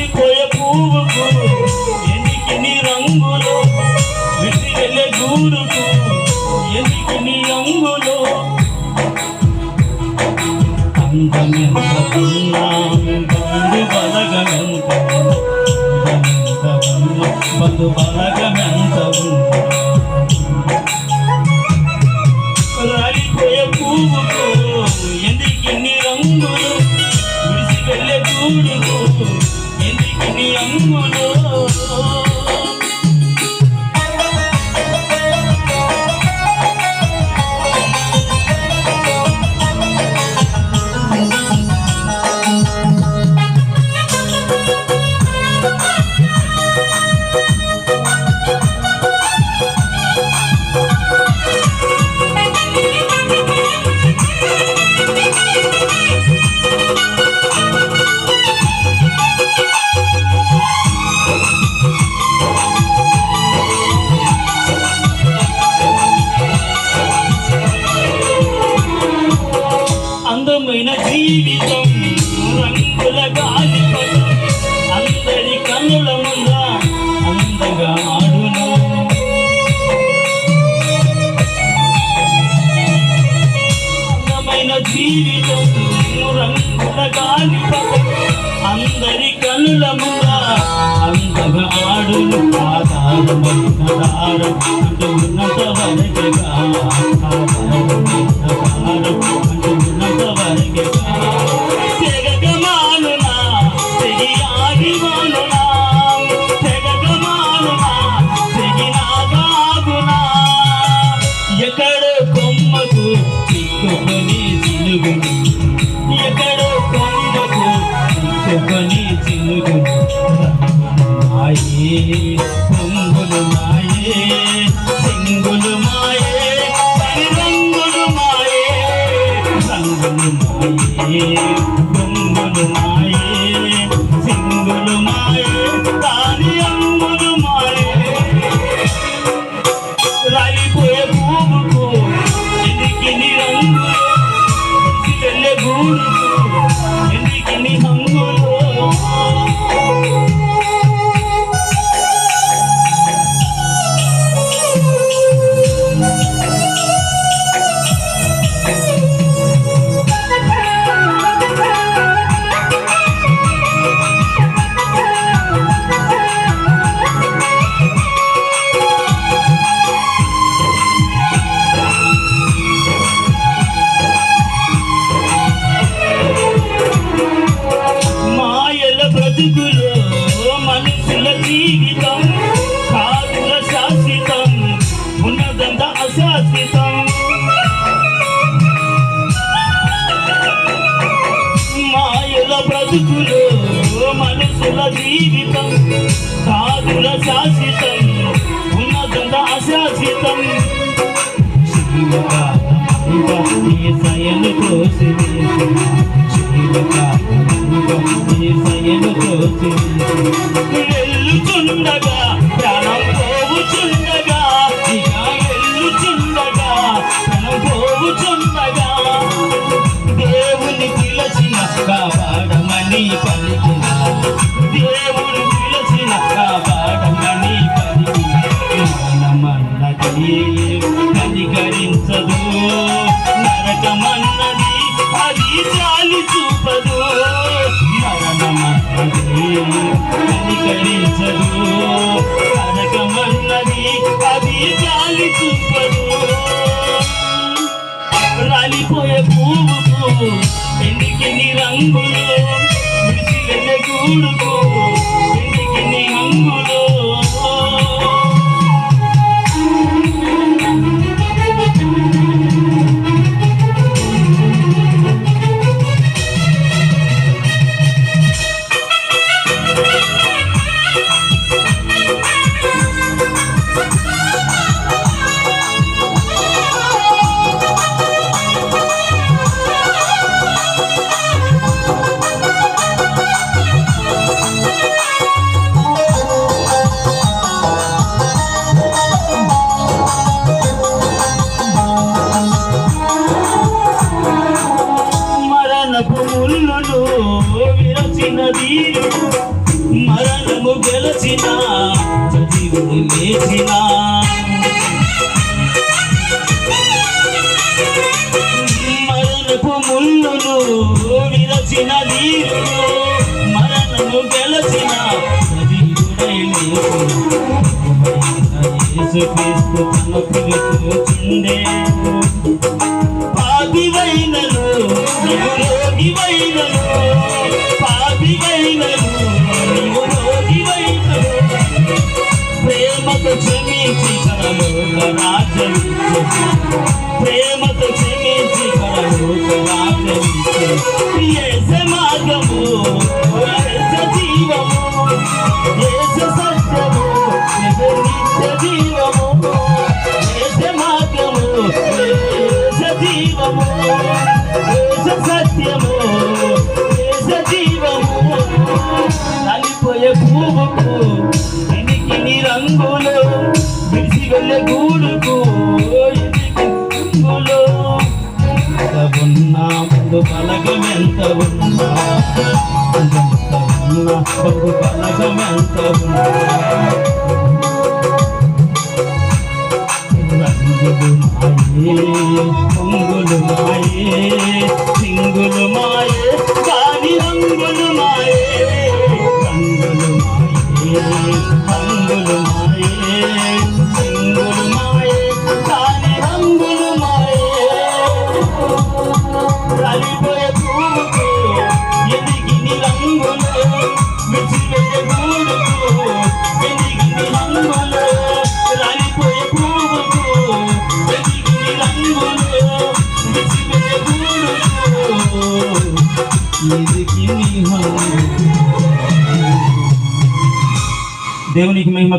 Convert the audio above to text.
రాలిపోయే పువ్వుకు ఎందుకు నీ రంగులో, విడిచి వెళ్ళే గూడుకు ఎందుకు నీ అంగులో. అందమెంత ఉన్నా బంధు బలగమెంత, బంధు బలగమెంత ఉన్నా. రాలిపోయే పువ్వుకు ఎందుకు నీ రంగులు, విడిచి వెళ్ళే గూడుకు ఎందుకు నీ అంగులు. అందమైన జీవితం రంగుల గాలిపటం, అందరి కన్నుల ముంద అందంగా ఆడును. అందమైన జీవితం రంగుల గాలిపటం, అందరి కన్నుల ముంద అందంగా ఆడును. ఆధారం ఆధారం అంటూ ఉన్నంత వరకుగా, ఆధారం అంటూ ఉన్నంత వరకుగా. తెగగమానునా తెగియాగిమానునా, తెగగమానునా తెగినాగాగునా. ఎక్కడో కొమ్మకు చిక్కుకొని చిలుగును, ఎక్కడో కొమ్మకు చిక్కుకొని చిలుగును. మాయే పొంగులు మాయే, సింగులు మాయే, రంగులు మాయే, రంగులు మాయే, పొంగులు మాయే, సింగులు మాయే, దాని అంగులు మాయే. రాలిపోయే పువ్వుకు ఎందుకు నీ రంగులు, వెళ్ళే గూడుకు ఎందుకు నీ హంగులు. మనుషుల జీవితం కాదుల శాశ్వతం, ఉన్నదంతా అశాశ్వతం. మాయల బ్రతుకులు మనుషుల జీవితం కాదుల శాశ్వతం, ఉన్నదంతా అశాశ్వతం. సయను కోసి వెళ్ళుచుండగా ప్రాణం పోవుచుండగా, ఇక వెళ్ళుచుండగా ప్రాణం పోవుచుండగా. దేవుని పిలచిన కాపాడమని పలికిన, దేవుని పిలచిన కాపాడమని పలికిన. మనమన్నది కనికరించదు, నరకమన్నది అది జాలి చూపదు. మరణమన్నది కనికరించదు, నరకమన్నది అది జాలి చూపదు. రాలిపోయే పువ్వుకు ఎందుకు నీ రంగులు, విడిచి వెళ్ళే గూడుకు ఎందుకు నీ హంగులు. విరచిన వీరుడు మరణము గెలచిన సజీవుడు లేచిన మరణపు ముళ్ళును విరచిన వీరుడు మరణము గెలచిన సజీవుడై యేసుక్రీస్తు తన పిలుచుచుండే పాపివైనను నీవు రోగివైనను పాపివైనను నీవు రోగివైనను ప్రేమతో క్షమించి పరలోక రాజ్యమిచ్చు ప్రేమతో క్షమించి పరలోక రాజ్యమిచ్చు యేసు మార్గము యేసు జీవము యేసు సత్యము యేసు నిత్య జీవము యేసు మార్గము యేసు జీవము యేసు సత్యము యేసు జీవము రాలిపోయే పువ్వుకు ఎనికి రంగులు విడిసి వెళ్ళే గూడుకు రంగులు ఉన్నా ముందు బలగం ఎంత ఉన్నా ముందు బలగం ఎంత ఉన్నా రంగులు మాయే సింగులు మాయే కాని రంగులు మాయే రంగులు మాయే రంగులు మాయే సింగులు మాయే కాని రంగులు మాయే రాలిపోయే పువ్వుకు ఎదిగిని రంగులు మిసిరిపోయే గూడుకు ఎదిగిని రంగులు రాలిపోయే పువ్వుకు ఎదిగిని రంగులు మిసిరిపోయే గూడుకు ఎదిగిని రంగులు దేవునికి మహిమ